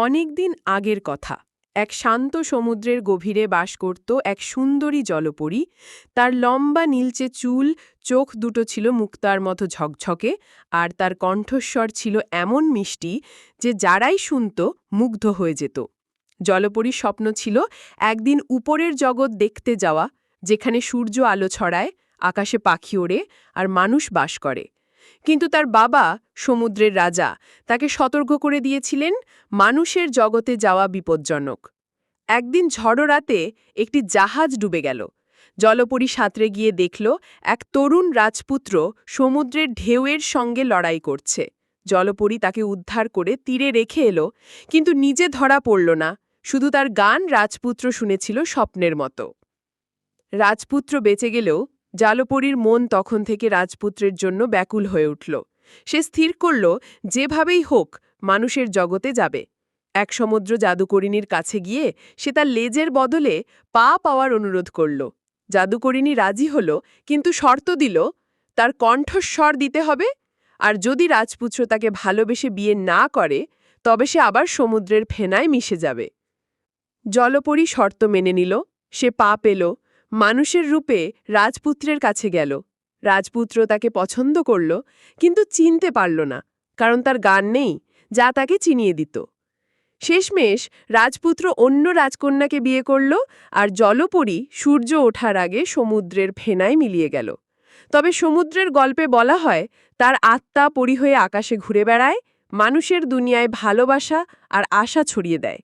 অনেকদিন আগের কথা। এক শান্ত সমুদ্রের গভীরে বাস করত এক সুন্দরী জলপরী। তার লম্বা নীলচে চুল, চোখ দুটো ছিল মুক্তার মতো ঝকঝকে, আর তার কণ্ঠস্বর ছিল এমন মিষ্টি যে যারাই শুনত মুগ্ধ হয়ে যেত। জলপরীর স্বপ্ন ছিল একদিন উপরের জগৎ দেখতে যাওয়া, যেখানে সূর্য আলো ছড়ায়, আকাশে পাখি ওড়ে আর মানুষ বাস করে। কিন্তু তার বাবা, সমুদ্রের রাজা, তাকে সতর্ক করে দিয়েছিলেন মানুষের জগতে যাওয়া বিপজ্জনক। একদিন ঝড়ো রাতে একটি জাহাজ ডুবে গেল। জলপরী সাঁতরে গিয়ে দেখল এক তরুণ রাজপুত্র সমুদ্রের ঢেউয়ের সঙ্গে লড়াই করছে। জলপরী তাকে উদ্ধার করে তীরে রেখে এলো, কিন্তু নিজে ধরা পড়ল না। শুধু তার গান রাজপুত্র শুনেছিল স্বপ্নের মতো। রাজপুত্র বেঁচে গেলেও জলপরীর মন তখন থেকে রাজপুত্রের জন্য ব্যাকুল হয়ে উঠল। সে স্থির করল যেভাবেই হোক মানুষের জগতে যাবে। এক সমুদ্র জাদুকরিণীর কাছে গিয়ে সে তার লেজের বদলে পা পাওয়ার অনুরোধ করল। জাদুকরিণী রাজি হল, কিন্তু শর্ত দিল তার কণ্ঠস্বর দিতে হবে, আর যদি রাজপুত্র তাকে ভালোবেসে বিয়ে না করে তবে সে আবার সমুদ্রের ফেনায় মিশে যাবে। জলপরী শর্ত মেনে নিল। সে পা পেল, মানুষের রূপে রাজপুত্রের কাছে গেল। রাজপুত্র তাকে পছন্দ করল, কিন্তু চিনতে পারল না, কারণ তার গান নেই যা তাকে চিনিয়ে দিত। শেষমেশ রাজপুত্র অন্য রাজকন্যাকে বিয়ে করল, আর জলপরী সূর্য ওঠার আগে সমুদ্রের ফেনায় মিলিয়ে গেল। তবে সমুদ্রের গল্পে বলা হয় তার আত্মা পরী হয়ে আকাশে ঘুরে বেড়ায়, মানুষের দুনিয়ায় ভালোবাসা আর আশা ছড়িয়ে দেয়।